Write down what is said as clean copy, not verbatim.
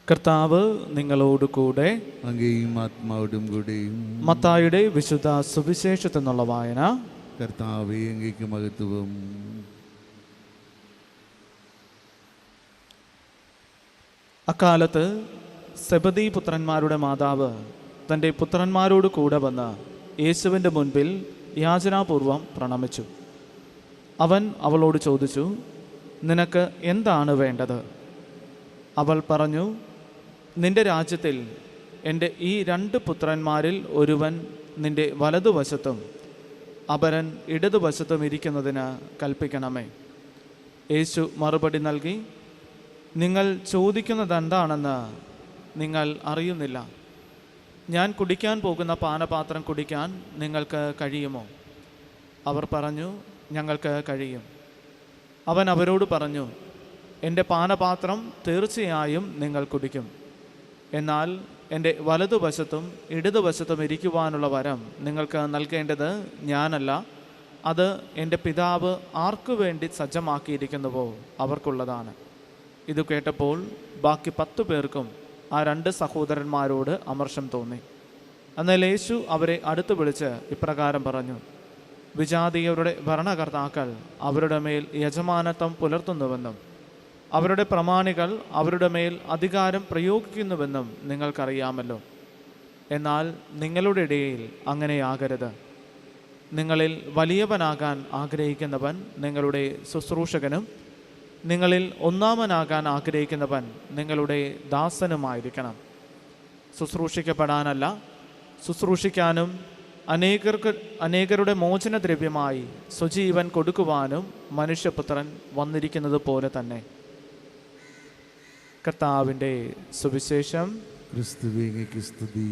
കർത്താവ് നിങ്ങളോട് കൂടെ. അങ്ങയും ആത്മാവോടും കൂടെയും. മത്തായിയുടെ വിശുദ്ധ സുവിശേഷത്തിൽ നിന്നുള്ള വായന. കർത്താവേ, അങ്ങേക്ക് മഹത്വം. അക്കാലത്ത് സെബദീ പുത്രന്മാരുടെ മാതാവ് തൻ്റെ പുത്രന്മാരോട് കൂടെ വന്ന് യേശുവിൻ്റെ മുൻപിൽ യാചനാപൂർവം പ്രണമിച്ചു. അവൻ അവളോട് ചോദിച്ചു, നിനക്ക് എന്താണ് വേണ്ടത്? അവൾ പറഞ്ഞു, നിന്റെ രാജ്യത്തിൽ എൻ്റെ ഈ 2 പുത്രന്മാരിൽ ഒരുവൻ നിന്റെ വലതുവശത്തും അപരൻ ഇടതുവശത്തും ഇരിക്കുന്നതിന് കൽപ്പിക്കണമേ. യേശു മറുപടി നൽകി, നിങ്ങൾ ചോദിക്കുന്നതെന്താണെന്ന് നിങ്ങൾ അറിയുന്നില്ല. ഞാൻ കുടിക്കാൻ പോകുന്ന പാനപാത്രം കുടിക്കാൻ നിങ്ങൾക്ക് കഴിയുമോ? അവർ പറഞ്ഞു, ഞങ്ങൾക്ക് കഴിയും. അവൻ അവരോട് പറഞ്ഞു, എൻ്റെ പാനപാത്രം തീർച്ചയായും നിങ്ങൾ കുടിക്കും. എന്നാൽ എൻ്റെ വലതുവശത്തും ഇടതുവശത്തും ഇരിക്കുവാനുള്ള വരം നിങ്ങൾക്ക് നൽകേണ്ടത് ഞാനല്ല, അത് എൻ്റെ പിതാവ് ആർക്കു വേണ്ടി സജ്ജമാക്കിയിരിക്കുന്നുവോ അവർക്കുള്ളതാണ്. ഇത് കേട്ടപ്പോൾ ബാക്കി 10 പേർക്കും ആ 2 സഹോദരന്മാരോട് അമർഷം തോന്നി. എന്നാൽ യേശു അവരെ അടുത്ത് വിളിച്ച് ഇപ്രകാരം പറഞ്ഞു, വിജാതീയരുടെ ഭരണകർത്താക്കൾ അവരുടെ മേൽ യജമാനത്വം പുലർത്തുന്നുവെന്നും അവരുടെ പ്രമാണികൾ അവരുടെ മേൽ അധികാരം പ്രയോഗിക്കുന്നുവെന്നും നിങ്ങൾക്കറിയാമല്ലോ. എന്നാൽ നിങ്ങളുടെ ഇടയിൽ അങ്ങനെയാകരുത്. നിങ്ങളിൽ വലിയവനാകാൻ ആഗ്രഹിക്കുന്നവൻ നിങ്ങളുടെ ശുശ്രൂഷകനും നിങ്ങളിൽ ഒന്നാമനാകാൻ ആഗ്രഹിക്കുന്നവൻ നിങ്ങളുടെ ദാസനുമായിരിക്കണം. ശുശ്രൂഷിക്കപ്പെടാനല്ല, ശുശ്രൂഷിക്കാനും അനേകരുടെ മോചനദ്രവ്യമായി സ്വജീവൻ കൊടുക്കുവാനും മനുഷ്യപുത്രൻ വന്നിരിക്കുന്നത് പോലെ തന്നെ. കർത്താവിൻ്റെ സുവിശേഷം. ക്രിസ്തുവേ, അങ്ങേക്ക് സ്തുതി.